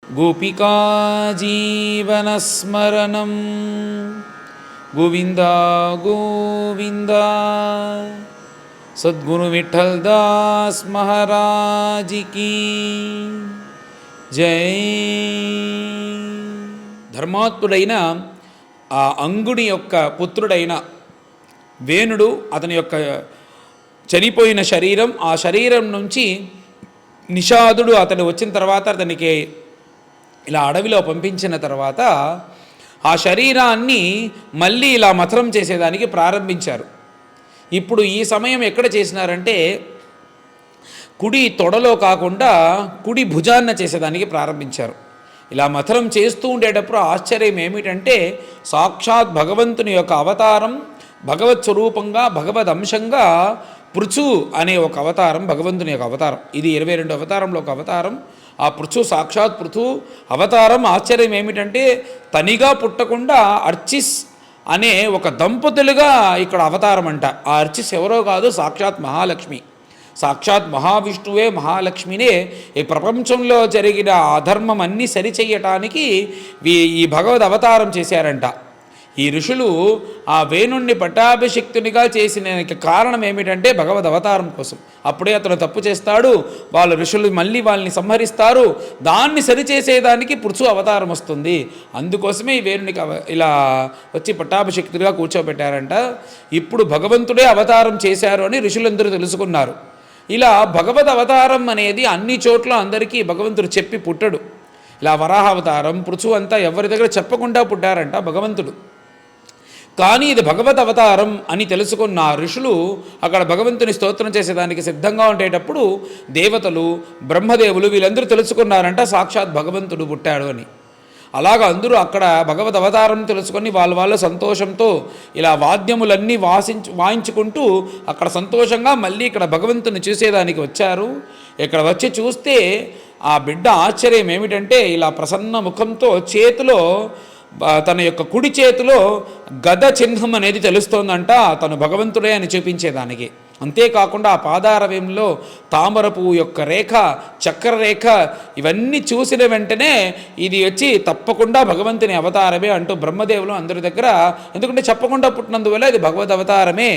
गोपिका जीवनस्मरणं गोविंदा गोविंदा। सद्गुरु विठल दास महाराज की जय। ధర్మాత్ముడైన ఆ అంగుడి యొక్క పుత్రుడైన వేణుడు అతని యొక్క చనిపోయిన శరీరం, ఆ శరీరం నుంచి నిషాదుడు అతను వచ్చిన తర్వాత అతనికి ఇలా అడవిలో పంపించిన తర్వాత ఆ శరీరాన్ని మళ్ళీ ఇలా మథనం చేసేదానికి ప్రారంభించారు. ఇప్పుడు ఈ సమయం ఎక్కడ చేసినారంటే కుడి తొడలో కాకుండా కుడి భుజాన్న చేసేదానికి ప్రారంభించారు. ఇలా మథనం చేస్తూ ఉండేటప్పుడు ఆశ్చర్యం ఏమిటంటే సాక్షాత్ భగవంతుని యొక్క అవతారం, భగవత్ స్వరూపంగా భగవద్ అంశంగా పృథు అనే ఒక అవతారం, భగవంతుని యొక్క అవతారం. ఇది 22 అవతారంలో ఒక అవతారం. ఆ పృథు సాక్షాత్ పృథు అవతారం. ఆశ్చర్యం ఏమిటంటే తనిగా పుట్టకుండా అర్చిస్ అనే ఒక దంపతులుగా ఇక్కడ అవతారం అంట. ఆ అర్చిస్ ఎవరో కాదు, సాక్షాత్ మహాలక్ష్మి, సాక్షాత్ మహావిష్ణువే మహాలక్ష్మినే ఈ ప్రపంచంలో జరిగిన అధర్మం అన్నీ సరిచెయ్యటానికి ఈ భగవద్ అవతారం చేశారంట. ఈ ఋషులు ఆ వేణుణ్ణి పట్టాభిషిక్తునిగా చేసిన కారణం ఏమిటంటే భగవద్ అవతారం కోసం. అప్పుడే అతను తప్పు చేస్తాడు, వాళ్ళ ఋషులు మళ్ళీ వాళ్ళని సంహరిస్తారు, దాన్ని సరిచేసేదానికి పృథు అవతారం వస్తుంది. అందుకోసమే ఈ వేణునికి ఇలా వచ్చి పట్టాభిషిక్తుడిగా కూర్చోబెట్టారంట. ఇప్పుడు భగవంతుడే అవతారం చేశారు అని ఋషులందరూ తెలుసుకున్నారు. ఇలా భగవద్ అవతారం అనేది అన్ని చోట్ల అందరికీ భగవంతుడు చెప్పి పుట్టడు. ఇలా వరాహ అవతారం, పృథు అంతా ఎవరి దగ్గర చెప్పకుండా పుట్టారంట భగవంతుడు. కానీ ఇది భగవద్ అవతారం అని తెలుసుకున్న ఋషులు అక్కడ భగవంతుని స్తోత్రం చేసేదానికి సిద్ధంగా ఉండేటప్పుడు దేవతలు, బ్రహ్మదేవులు వీళ్ళందరూ తెలుసుకున్నారంట సాక్షాత్ భగవంతుడు పుట్టాడు అని. అలాగ అందరూ అక్కడ భగవద్ అవతారం తెలుసుకొని వాళ్ళ సంతోషంతో ఇలా వాద్యములన్నీ వాయించుకుంటూ అక్కడ సంతోషంగా మళ్ళీ ఇక్కడ భగవంతుని చూసేదానికి వచ్చారు. ఇక్కడ వచ్చి చూస్తే ఆ బిడ్డ ఆశ్చర్యం ఏమిటంటే ఇలా ప్రసన్న ముఖంతో చేతిలో తన యొక్క కుడి చేతిలో గద చిహ్నం అనేది తెలుస్తోందంట, తను భగవంతుడే అని చూపించేదానికి. అంతేకాకుండా ఆ పాదారవ్యంలో తామర పువ్వు యొక్క రేఖ, చక్ర రేఖ ఇవన్నీ చూసిన వెంటనే ఇది వచ్చి తప్పకుండా భగవంతుని అవతారమే అంటూ బ్రహ్మదేవులు అందరి దగ్గర, ఎందుకంటే చెప్పకుండా పుట్టినందువల్ల ఇది భగవద్ అవతారమే.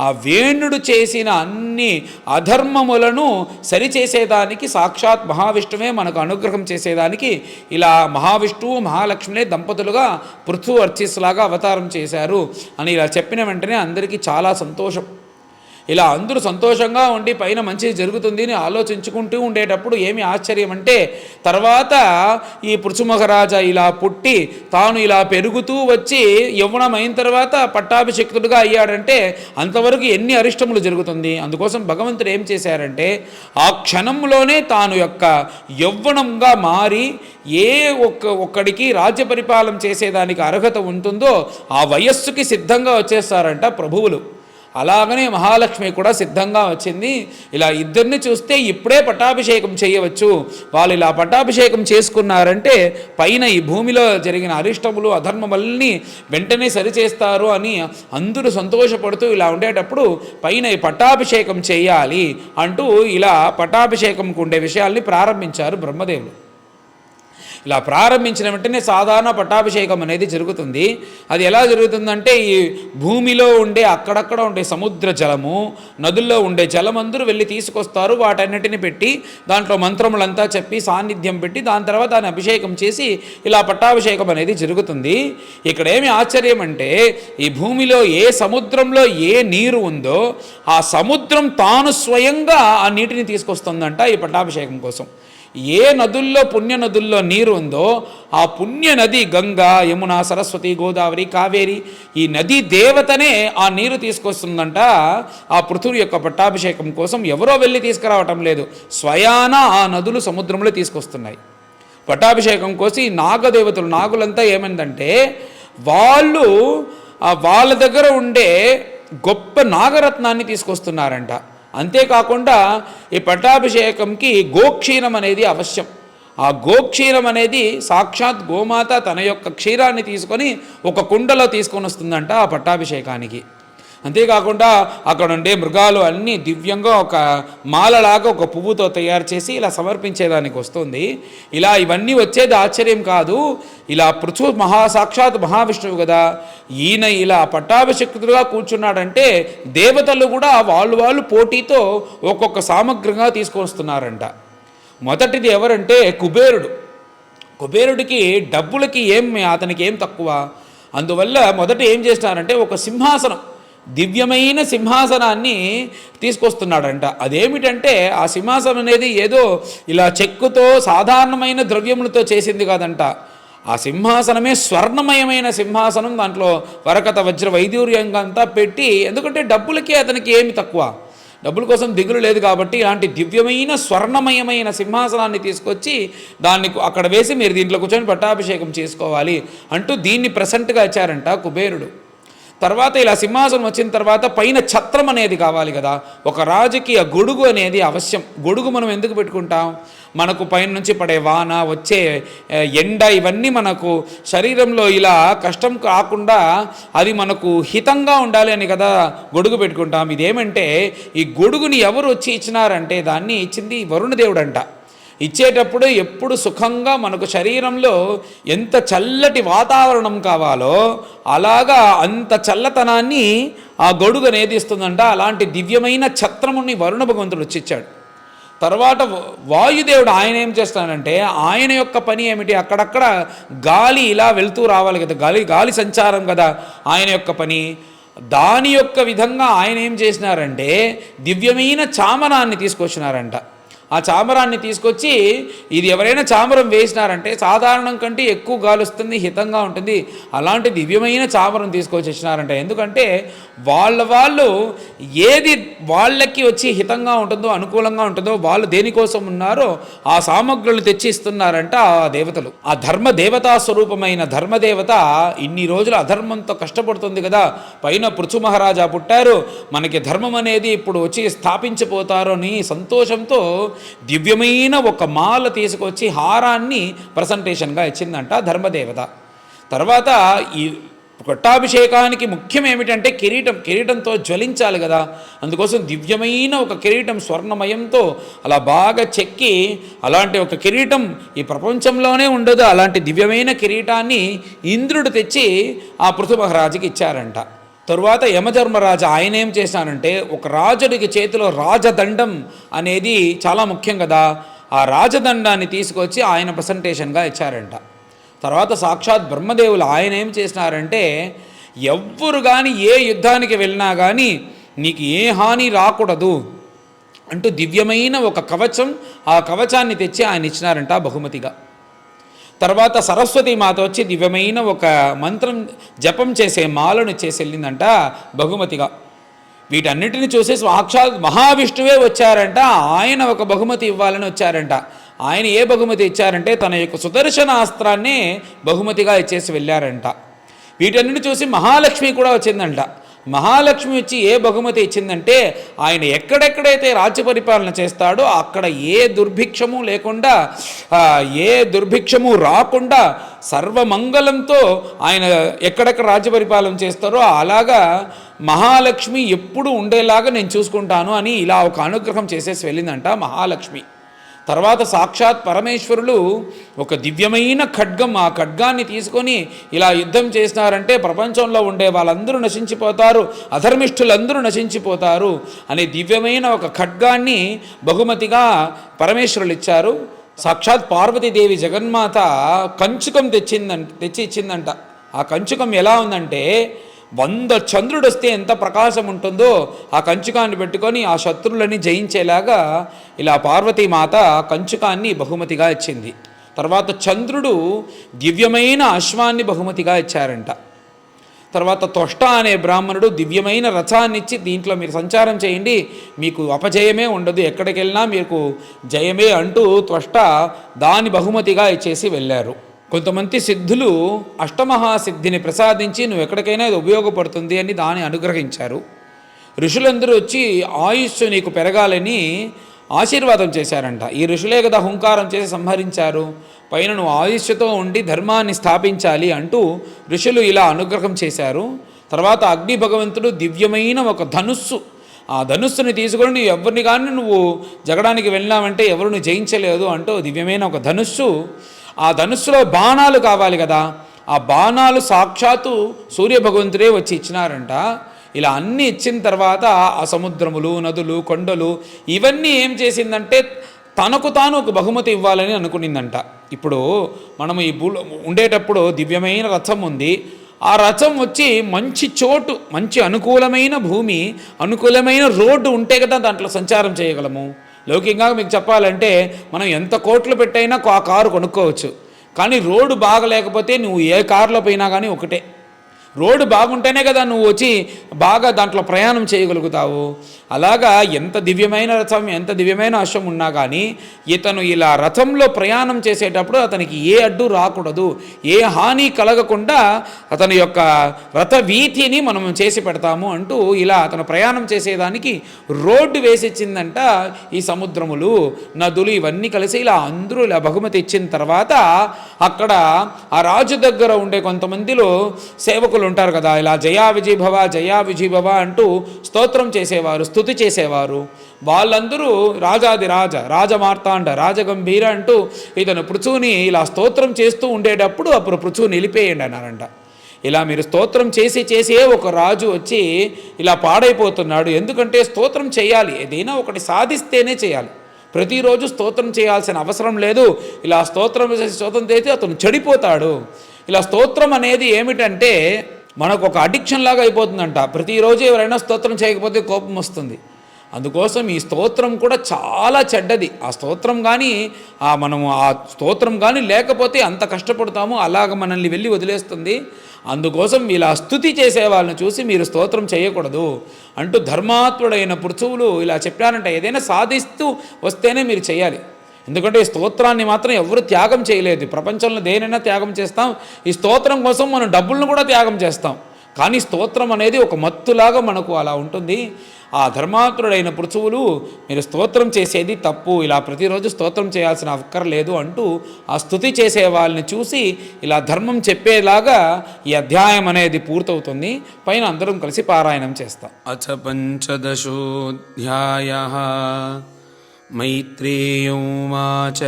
ఆ వేణుడు చేసిన అన్ని అధర్మములను సరిచేసేదానికి సాక్షాత్ మహావిష్ణువే మనకు అనుగ్రహం చేసేదానికి ఇలా మహావిష్ణువు మహాలక్ష్మినే దంపతులుగా పృథు అర్చిస్లాగా అవతారం చేశారు అని ఇలా చెప్పిన వెంటనే అందరికీ చాలా సంతోషం. ఇలా అందరూ సంతోషంగా ఉండి పైన మంచిది జరుగుతుంది అని ఆలోచించుకుంటూ ఉండేటప్పుడు ఏమి ఆశ్చర్యం అంటే తర్వాత ఈ పృథు మహారాజా ఇలా పుట్టి తాను ఇలా పెరుగుతూ వచ్చి యవ్వనం అయిన తర్వాత పట్టాభిషిక్తుడుగా అయ్యాడంటే అంతవరకు ఎన్ని అరిష్టములు జరుగుతుంది. అందుకోసం భగవంతుడు ఏం చేశారంటే ఆ క్షణంలోనే తాను యొక్క యవ్వనంగా మారి ఏ ఒక్కడికి రాజ్య పరిపాలన చేసేదానికి అర్హత ఉంటుందో ఆ వయస్సుకి సిద్ధంగా వచ్చేస్తారంట ప్రభువులు. అలాగనే మహాలక్ష్మి కూడా సిద్ధంగా వచ్చింది. ఇలా ఇద్దరిని చూస్తే ఇప్పుడే పట్టాభిషేకం చేయవచ్చు. వాళ్ళు ఇలా పట్టాభిషేకం చేసుకున్నారంటే పైన ఈ భూమిలో జరిగిన అరిష్టములు అధర్మముల్ని వెంటనే సరిచేస్తారు అని అందరూ సంతోషపడుతూ ఇలా ఉండేటప్పుడు పైన ఈ పట్టాభిషేకం చేయాలి అంటూ ఇలా పట్టాభిషేకంకు ఉండే విషయాల్ని ప్రారంభించారు బ్రహ్మదేవులు. ఇలా ప్రారంభించిన వెంటనే సాధారణ పట్టాభిషేకం అనేది జరుగుతుంది. అది ఎలా జరుగుతుందంటే ఈ భూమిలో ఉండే అక్కడక్కడ ఉండే సముద్ర జలము, నదుల్లో ఉండే జలం అందరూ వెళ్ళి తీసుకొస్తారు. వాటన్నిటిని పెట్టి దాంట్లో మంత్రములంతా చెప్పి సాన్నిధ్యం పెట్టి దాని తర్వాత దాన్ని అభిషేకం చేసి ఇలా పట్టాభిషేకం అనేది జరుగుతుంది. ఇక్కడ ఏమి ఆశ్చర్యం అంటే ఈ భూమిలో ఏ సముద్రంలో ఏ నీరు ఉందో ఆ సముద్రం తాను స్వయంగా ఆ నీటిని తీసుకొస్తుందంట ఈ పట్టాభిషేకం కోసం. ఏ నదుల్లో పుణ్య నదుల్లో నీరు ఉందో ఆ పుణ్య నది గంగా, యమున, సరస్వతి, గోదావరి, కావేరి ఈ నదీ దేవతనే ఆ నీరు తీసుకొస్తుందంట ఆ పృథువు యొక్క పట్టాభిషేకం కోసం. ఎవరో వెళ్ళి తీసుకురావటం లేదు, స్వయాన ఆ నదులు సముద్రంలో తీసుకొస్తున్నాయి. పట్టాభిషేకం కోసి నాగదేవతలు, నాగులంతా ఏమైందంటే వాళ్ళు వాళ్ళ దగ్గర ఉండే గొప్ప నాగరత్నాన్ని తీసుకొస్తున్నారంట. అంతేకాకుండా ఈ పట్టాభిషేకంకి గోక్షీరం అనేది అవశ్యం. ఆ గోక్షీరం అనేది సాక్షాత్ గోమాత తన యొక్క క్షీరాన్ని తీసుకొని ఒక కుండలో తీసుకొని వస్తుందంట ఆ పట్టాభిషేకానికి. అంతేకాకుండా అక్కడ ఉండే మృగాలు అన్నీ దివ్యంగా ఒక మాలలాగా ఒక పువ్వుతో తయారు చేసి ఇలా సమర్పించేదానికి వస్తుంది. ఇలా ఇవన్నీ వచ్చేది ఆశ్చర్యం కాదు. ఇలా సాక్షాత్ మహావిష్ణువు కదా, ఈయన ఇలా పట్టాభిషిక్తుడుగా కూర్చున్నాడంటే దేవతలు కూడా వాళ్ళు పోటీతో ఒక్కొక్క సామగ్రిగా తీసుకొస్తున్నారంట. మొదటిది ఎవరంటే కుబేరుడు. కుబేరుడికి డబ్బులకి అతనికి ఏం తక్కువ. అందువల్ల మొదట ఏం చేస్తున్నారంటే ఒక సింహాసనం, దివ్యమైన సింహాసనాన్ని తీసుకొస్తున్నాడంట. అదేమిటంటే ఆ సింహాసనం అనేది ఏదో ఇలా చెక్కుతో సాధారణమైన ద్రవ్యములతో చేసింది కాదంట. ఆ సింహాసనమే స్వర్ణమయమైన సింహాసనం. దాంట్లో వరకత వజ్ర వైదూర్యంగా అంతా పెట్టి, ఎందుకంటే డబ్బులకి అతనికి ఏమి తక్కువ, డబ్బుల కోసం దిగులు లేదు కాబట్టి ఇలాంటి దివ్యమైన స్వర్ణమయమైన సింహాసనాన్ని తీసుకొచ్చి దాన్ని అక్కడ వేసి మీరు దీంట్లో కూర్చొని పట్టాభిషేకం చేసుకోవాలి అంటూ దీన్ని ప్రెసెంట్గా ఇచ్చారంట కుబేరుడు. తర్వాత ఇలా సింహాసనం వచ్చిన తర్వాత పైన ఛత్రం అనేది కావాలి కదా. ఒక రాజకీయ గొడుగు అనేది అవశ్యం. గొడుగు మనం ఎందుకు పెట్టుకుంటాం? మనకు పైన నుంచి పడే వాన, వచ్చే ఎండ, ఇవన్నీ మనకు శరీరంలో ఇలా కష్టం కాకుండా అది మనకు హితంగా ఉండాలి అని కదా గొడుగు పెట్టుకుంటాం. ఇదేమంటే ఈ గొడుగుని ఎవరు వచ్చి ఇచ్చినారంటే దాన్ని ఇచ్చింది వరుణదేవుడు అంట. ఇచ్చేటప్పుడు ఎప్పుడు సుఖంగా మనకు శరీరంలో ఎంత చల్లటి వాతావరణం కావాలో అలాగా అంత చల్లతనాన్ని ఆ గొడుగు అనేది ఇస్తుందంట. అలాంటి దివ్యమైన ఛత్రముని వరుణ భగవంతుడు వచ్చిచ్చాడు. తర్వాత వాయుదేవుడు ఆయన ఏం చేస్తానంటే ఆయన యొక్క పని ఏమిటి? అక్కడక్కడ గాలి ఇలా వెళ్తూ రావాలి కదా, గాలి సంచారం కదా ఆయన యొక్క పని. దాని యొక్క విధంగా ఆయన ఏం చేసినారంటే దివ్యమైన చామరాన్ని తీసుకొచ్చినారంట. ఆ చామరాన్ని తీసుకొచ్చి ఇది ఎవరైనా చామరం వేసినారంటే సాధారణం కంటే ఎక్కువ గాలి వస్తుంది, హితంగా ఉంటుంది. అలాంటి దివ్యమైన చామరం తీసుకొచ్చి ఇచ్చినారంట. ఎందుకంటే వాళ్ళు ఏది వాళ్ళకి వచ్చి హితంగా ఉంటుందో, అనుకూలంగా ఉంటుందో, వాళ్ళు దేనికోసం ఉన్నారో ఆ సామగ్రులు తెచ్చి ఇస్తున్నారంట ఆ దేవతలు. ఆ దేవతా స్వరూపమైన ధర్మదేవత ఇన్ని రోజులు అధర్మంతో కష్టపడుతుంది కదా. పైన పృథు మహారాజా పుట్టారు, మనకి ధర్మం అనేది ఇప్పుడు వచ్చి స్థాపించిపోతారు అని సంతోషంతో దివ్యమైన ఒక మాల తీసుకొచ్చి హారాన్ని ప్రజెంటేషన్గా ఇచ్చిందంట ధర్మదేవత. తర్వాత ఈ పట్టాభిషేకానికి ముఖ్యం ఏమిటంటే కిరీటంతో జ్వలించాలి కదా. అందుకోసం దివ్యమైన ఒక కిరీటం స్వర్ణమయంతో అలా బాగా చెక్కి, అలాంటి ఒక కిరీటం ఈ ప్రపంచంలోనే ఉండదు. అలాంటి దివ్యమైన కిరీటాన్ని ఇంద్రుడు తెచ్చి ఆ పృథు మహారాజుకి ఇచ్చారంట. తరువాత యమధర్మరాజు ఆయన ఏం చేశానంటే ఒక రాజుడికి చేతిలో రాజదండం అనేది చాలా ముఖ్యం కదా. ఆ రాజదండాన్ని తీసుకొచ్చి ఆయన ప్రజెంటేషన్గా ఇచ్చారంట. తర్వాత సాక్షాత్ బ్రహ్మదేవులు ఆయన ఏం చేసినారంటే ఎవ్వరు కానీ ఏ యుద్ధానికి వెళ్ళినా కానీ నీకు ఏ హాని రాకూడదు అంటూ దివ్యమైన ఒక కవచం, ఆ కవచాన్ని తెచ్చి ఆయన ఇచ్చినారంట బహుమతిగా. తర్వాత సరస్వతి మాత వచ్చి దివ్యమైన ఒక మంత్రం జపం చేసే మాలను చేసి వెళ్ళిందంట బహుమతిగా. వీటన్నిటిని చూసి సాక్షాత్ మహావిష్ణువే వచ్చారంట. ఆయన ఒక బహుమతి ఇవ్వాలని వచ్చారంట. ఆయన ఏ బహుమతి ఇచ్చారంటే తన యొక్క సుదర్శనాస్త్రాన్నే బహుమతిగా ఇచ్చేసి వెళ్ళారంట. వీటన్నిటిని చూసి మహాలక్ష్మి కూడా వచ్చిందంట. మహాలక్ష్మి వచ్చి ఏ బహుమతి ఇచ్చిందంటే ఆయన ఎక్కడెక్కడైతే రాజ్య పరిపాలన చేస్తాడో అక్కడ ఏ దుర్భిక్షము లేకుండా, ఏ దుర్భిక్షము రాకుండా సర్వమంగళంతో ఆయన ఎక్కడెక్కడ రాజ్య పరిపాలన చేస్తారో అలాగా మహాలక్ష్మి ఎప్పుడు ఉండేలాగా నేను చూసుకుంటాను అని ఇలా ఒక అనుగ్రహం చేసేసి వెళ్ళిందంట మహాలక్ష్మి. తర్వాత సాక్షాత్ పరమేశ్వరులు ఒక దివ్యమైన ఖడ్గం, ఆ ఖడ్గాన్ని తీసుకొని ఇలా యుద్ధం చేసినారంటే ప్రపంచంలో ఉండే వాళ్ళందరూ నశించిపోతారు, అధర్మిష్ఠులందరూ నశించిపోతారు అనే దివ్యమైన ఒక ఖడ్గాన్ని బహుమతిగా పరమేశ్వరులు ఇచ్చారు. సాక్షాత్ పార్వతీదేవి జగన్మాత కంచుకం తెచ్చి ఇచ్చిందంట. ఆ కంచుకం ఎలా ఉందంటే 100 చంద్రుడు వస్తే ఎంత ప్రకాశం ఉంటుందో ఆ కంచుకాన్ని పెట్టుకొని ఆ శత్రువులని జయించేలాగా ఇలా పార్వతీమాత కంచుకాన్ని బహుమతిగా ఇచ్చింది. తర్వాత చంద్రుడు దివ్యమైన అశ్వాన్ని బహుమతిగా ఇచ్చారంట. తర్వాత త్వష్ట అనే బ్రాహ్మణుడు దివ్యమైన రథాన్ని ఇచ్చి దీంట్లో మీరు సంచారం చేయండి, మీకు అపజయమే ఉండదు, ఎక్కడికి వెళ్ళినా మీకు జయమే అంటూ త్వష్ట దాని బహుమతిగా ఇచ్చేసి వెళ్ళారు. కొంతమంది సిద్ధులు అష్టమహాసిద్ధిని ప్రసాదించి నువ్వు ఎక్కడికైనా ఇది ఉపయోగపడుతుంది అని దాన్ని అనుగ్రహించారు. ఋషులందరూ వచ్చి ఆయుష్ నీకు పెరగాలని ఆశీర్వాదం చేశారంట. ఈ ఋషులే కదా హుంకారం చేసి సంహరించారు, పైన నువ్వు ఆయుష్తో ఉండి ధర్మాన్ని స్థాపించాలి అంటూ ఋషులు ఇలా అనుగ్రహం చేశారు. తర్వాత అగ్ని భగవంతుడు దివ్యమైన ఒక ధనుస్సు, ఆ ధనుస్సుని తీసుకొని నువ్వు ఎవరిని కానీ నువ్వు జగడానికి వెళ్ళినావంటే ఎవరిని జయించలేదు అంటూ దివ్యమైన ఒక ధనుస్సు. ఆ ధనుస్సులో బాణాలు కావాలి కదా, ఆ బాణాలు సాక్షాత్తు సూర్యభగవంతుడే వచ్చి ఇచ్చినారంట. ఇలా అన్నీ ఇచ్చిన తర్వాత ఆ సముద్రములు, నదులు, కొండలు ఇవన్నీ ఏం చేసిందంటే తనకు తాను ఒక బహుమతి ఇవ్వాలని అనుకునిందంట. ఇప్పుడు మనము ఈ భూలో ఉండేటప్పుడు దివ్యమైన రథం ఉంది. ఆ రథం వచ్చి మంచి చోటు, మంచి అనుకూలమైన భూమి, అనుకూలమైన రోడ్డు ఉంటే కదా దాంట్లో సంచారం చేయగలము. లౌకికంగా మీకు చెప్పాలంటే మనం ఎంత కోట్లు పెట్టైనా ఆ కారు కొనుక్కోవచ్చు. కానీ రోడ్డు బాగలేకపోతే నువ్వు ఏ కారులో పోయినా కానీ ఒకటే. రోడ్డు బాగుంటేనే కదా నువ్వు వచ్చి బాగా దాంట్లో ప్రయాణం చేయగలుగుతావు. అలాగా ఎంత దివ్యమైన రథం, ఎంత దివ్యమైన అశ్వం ఉన్నా కానీ ఇతను ఇలా రథంలో ప్రయాణం చేసేటప్పుడు అతనికి ఏ అడ్డు రాకూడదు, ఏ హాని కలగకుండా అతని యొక్క రథ వీధిని మనం చేసి పెడతాము అంటూ ఇలా అతను ప్రయాణం చేసేదానికి రోడ్డు వేసిచ్చిందంట. ఈ సముద్రములు, నదులు ఇవన్నీ కలిసి ఇలా అందరూ ఇలా బహుమతి ఇచ్చిన తర్వాత అక్కడ ఆ రాజు దగ్గర ఉండే కొంతమందిలో సేవకులు ఉంటారు కదా, ఇలా జయా విజయభవ, జయా విజయభవ అంటూ స్తోత్రం చేసేవారు, స్తుతి చేసేవారు. వాళ్ళందరూ రాజాది రాజ, రాజమార్తాండ, రాజగంభీర అంటూ ఇతను పృథువుని ఇలా స్తోత్రం చేస్తూ ఉండేటప్పుడు అప్పుడు పృథువు నిలిపేయండి అన్నారంట. ఇలా మీరు స్తోత్రం చేసి చేసే ఒక రాజు వచ్చి ఇలా పాడైపోతున్నాడు. ఎందుకంటే స్తోత్రం చేయాలి, ఏదైనా ఒకటి సాధిస్తేనే చేయాలి. ప్రతిరోజు స్తోత్రం చేయాల్సిన అవసరం లేదు. ఇలా స్తోత్రం చేస్తే అతను చెడిపోతాడు. ఇలా స్తోత్రం అనేది ఏమిటంటే మనకు ఒక అడిక్షన్ లాగా అయిపోతుందంట. ప్రతిరోజు ఎవరైనా స్తోత్రం చేయకపోతే కోపం వస్తుంది. అందుకోసం ఈ స్తోత్రం కూడా చాలా చెడ్డది. ఆ స్తోత్రం కానీ మనము ఆ స్తోత్రం కానీ లేకపోతే అంత కష్టపడతాము, అలాగ మనల్ని వెళ్ళి వదిలేస్తుంది. అందుకోసం ఇలా స్తుతి చేసే వాళ్ళని చూసి మీరు స్తోత్రం చేయకూడదు అంటూ ధర్మాత్ముడైన పృథువులు ఇలా చెప్పారంట. ఏదైనా సాధిస్తూ వస్తేనే మీరు చేయాలి. ఎందుకంటే ఈ స్తోత్రాన్ని మాత్రం ఎవరు త్యాగం చేయలేదు. ప్రపంచంలో దేనైనా త్యాగం చేస్తాం, ఈ స్తోత్రం కోసం మనం డబ్బులను కూడా త్యాగం చేస్తాం. కానీ స్తోత్రం అనేది ఒక మత్తులాగా మనకు అలా ఉంటుంది. ఆ ధర్మాత్ముడైన పృథువులు మీరు స్తోత్రం చేసేది తప్పు, ఇలా ప్రతిరోజు స్తోత్రం చేయాల్సిన అక్కర్లేదు అంటూ ఆ స్తుతి చేసే వాళ్ళని చూసి ఇలా ధర్మం చెప్పేలాగా ఈ అధ్యాయం అనేది పూర్తవుతుంది. పైన అందరం కలిసి పారాయణం చేస్తాం. అథ పంచదశోऽధ్యాయః మైత్రేయ ఉవాచ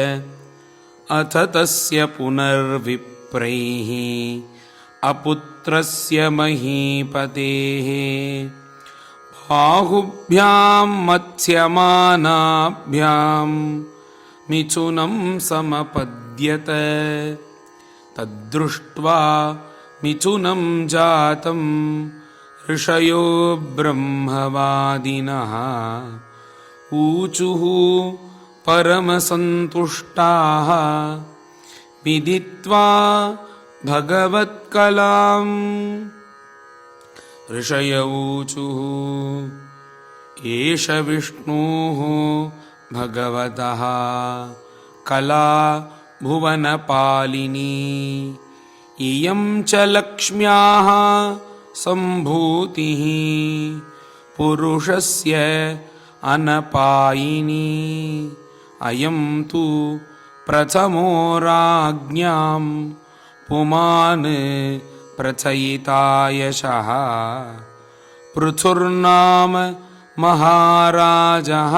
అథ తస్య పునర్విప్రైః అపుత్రస్య మహీపతేః బాహుభ్యాం మత్స్యమానాభ్యాం మిథునం సమపద్యత తద్దృష్ట్వా మిథునం జాతం ఋషయో బ్రహ్మవాదినః ఊచుః పరమసంతుష్టాః విదిత్వా భగవత్కలాం. ఋషయ ఊచుః ఏష విష్ణోః భగవతః కళా భువనపాలినీ ఇయం చ లక్ష్మ్యాః సంభూతిః పురుషస్య అనపాయినీ అయం తు ప్రథమో రాజ్ఞాం పుమాన్ ప్రచయితాయశః పృథుర్నామ మహారాజః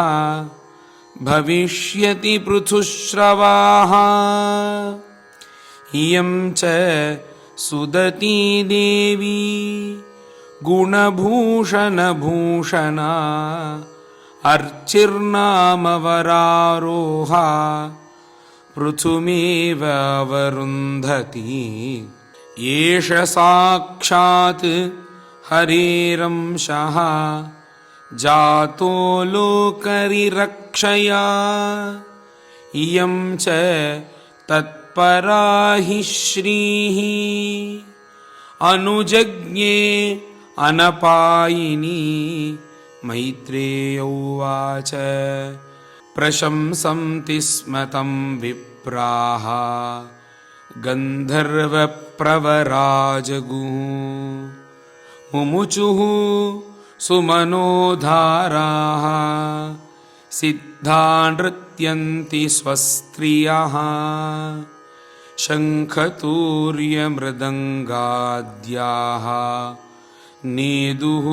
భవిష్యతి పృథుశ్రవాః ఇయం చ సుదతీ దేవీ గుణభూషణభూషణా అర్చిర్నామ వరారోహా పృథుమేవ అవరుంధతి. ఏష సాక్షాత్ హరేరంశః జాతో లోకరిరక్షయా ఇయం చ తత్పరా హి శ్రీః అనుజజ్ఞే అనపాయినీ. మైత్రేయ ఉవాచ ప్రశంసంతి స్మ తం విప్రాః గంధర్వప్రవరాజగుః ముముచుః సుమనోధారాః సిద్ధా నృత్యంతి స్వస్త్రియః శంఖతూర్యమృదంగాద్యాః नेदुः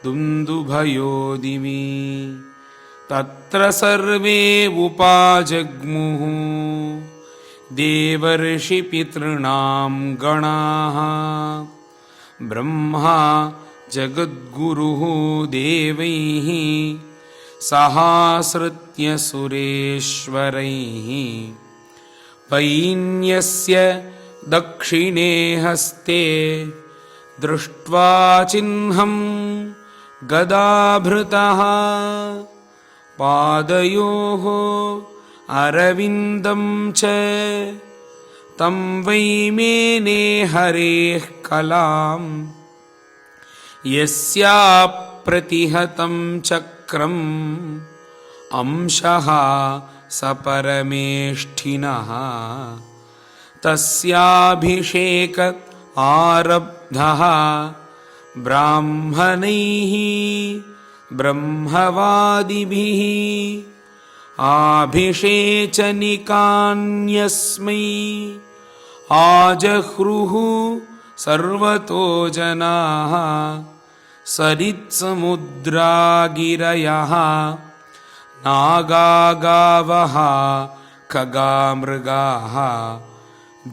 दुन्दुभयोदिमि तत्र सर्वे उपाजग्मुः देवर्षिपितॄणां गणाः ब्रह्मा जगद्गुरुः देवैः सहाश्रित्य सुरेश्वरैः पैन्यस्य दक्षिणे हस्ते दृष्ट्वा चिह्नं गदाभृतः पादयोः अरविन्दं च तं वै मेने हरेः कलां यस्या प्रतिहतं चक्रम् अंशः सपरमेष्ठिनः तस्याभिषेक आरब्धः ब्राह्मणैः ब्रह्मवादिभिः आभिषेचनिकान्यस्मै आजह्रुः सर्वतो जनाः सरित्समुद्रागिरयः नागागावः खगामृगाः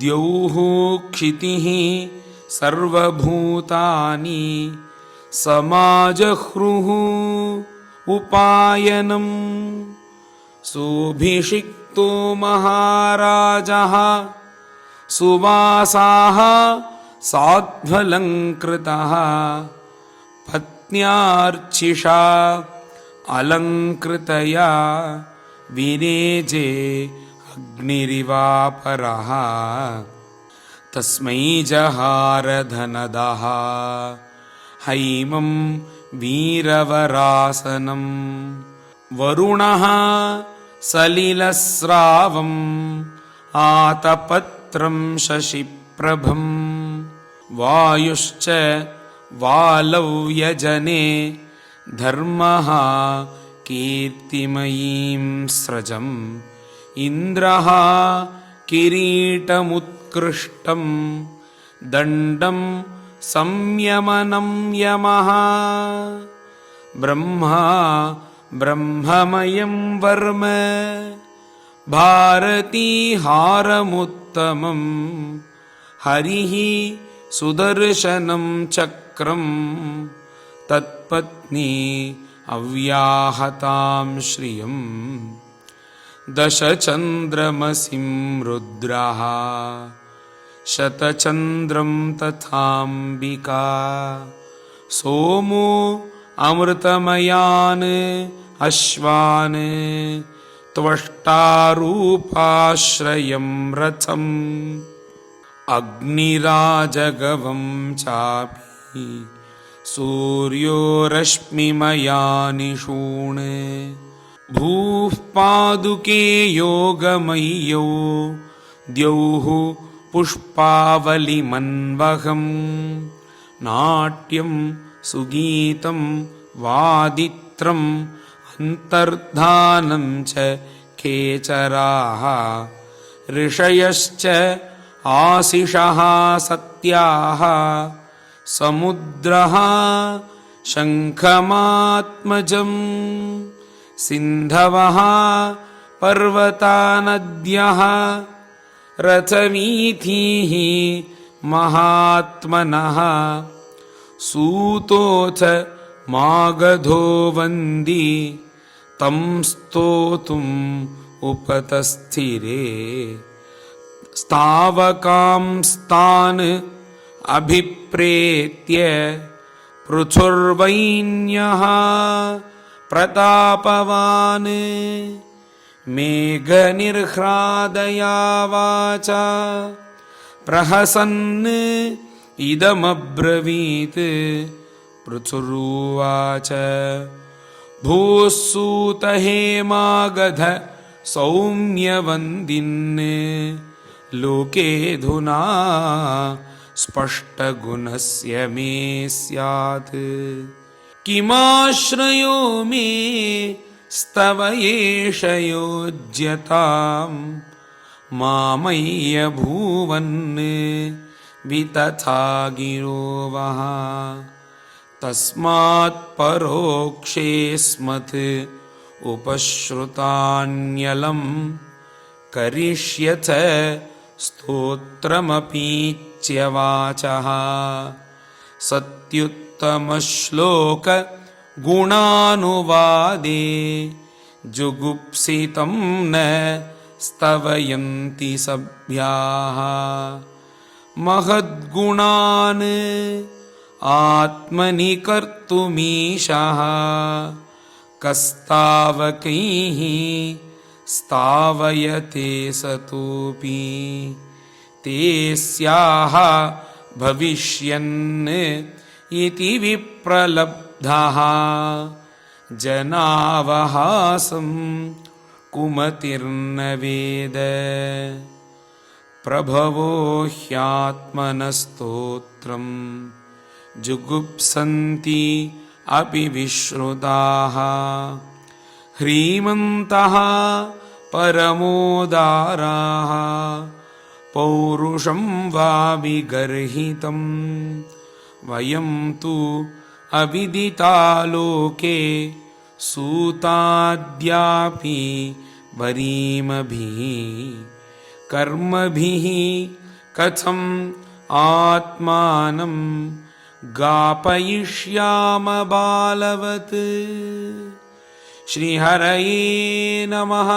द्यौः क्षितिः सर्वभूतानि समाजह्रुः उपायनम् सुभिषिक्तो महाराजः सुवासाः साध्वलङ्कृतः पत्न्यार्चिषा अलङ्कृतया विरेजे अग्निरिवापरः तस्मै जहारधनदः हैमं वीरवरासनं वरुणः सलिलस्रावम् आतपत्रं शशिप्रभं वायुश्च वालव्यजने धर्मः कीर्तिमयीं स्रजम् इन्द्रः किरीटमुत्कृष्टं दण्डं संयमनं यमः ब्रह्मा ब्रह्ममयं वर्म भारतीहारमुत्तमं हरिः सुदर्शनं चक्रं तत्पत्नी अव्याहतां श्रियम् दशचन्द्रमसिं रुद्रः शतचन्द्रं तथाम्बिका सोमो अमृतमयान् अश्वान् त्वष्टारूपाश्रयं रथम् अग्निराजगवं चापि सूर्यो रश्मिमयानिषून् भूः पादुके योगमय्यौ द्यौः पुष्पावलिमन्वहम् नाट्यं सुगीतं वादित्रम् अन्तर्धानं च खेचराः ऋषयश्च आशिषः सत्याः समुद्रः शङ्खमात्मजम् सिन्धवः पर्वतानद्यः रथवीथीः महात्मनः सूतोऽथ मागधो वन्दी तं स्तोतुम् उपतस्थिरे स्तावकांस्तान् अभिप्रेत्य पृथुर्वैन्यः प्रतापवान् मेघनिर्ह्रादया वाचा प्रहसन् इदमब्रवीत् पृथुरुवाच भूस्सूतहेमागध सौम्यवन्दिन् लोकेऽधुना स्पष्टगुणस्य मे स्यात् किमाश्रयो मे स्तव एष योज्यताम् मामय्यभूवन् वितथा गिरो वः तस्मात् परोक्षेऽस्मत् उपश्रुतान्यलं करिष्यथ स्तोत्रमपीच्यवाचः सत्युत्तमश्लोक गुणानुवादे जुगुप्सितं न स्तवयन्ति सभ्याः महद्गुणान् आत्मनि कर्तुमीशः कस्तावकैः स्थावयते सतोऽपि ते स्याः भविष्यन् इति विप्रलब्धाः जनावहासं कुमतिर्न वेद प्रभवो ह्यात्मनस्तोत्रं जुगुप्सन्ति अपि विश्रुताः ह्रीमन्तः परमोदाराः पौरुषं वा विगर्हितं वयं तु अविदिता लोके सूताद्यापि वरीमभिः कर्मभिः कथम् आत्मानं गापयिष्याम बालवत्। श्रीहरये नमः।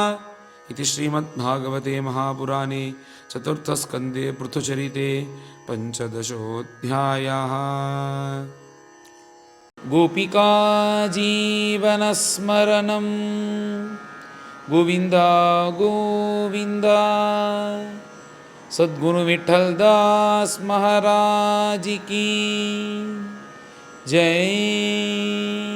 इति श्रीमद्भागवते महापुराणे चतुर्थस्कन्धे पृथुचरिते पञ्चदशोऽध्यायः। गोपिका जीवनस्मरणं गोविन्द गोविन्द। सद्गुरु विठ्ठलदास महाराज की जय।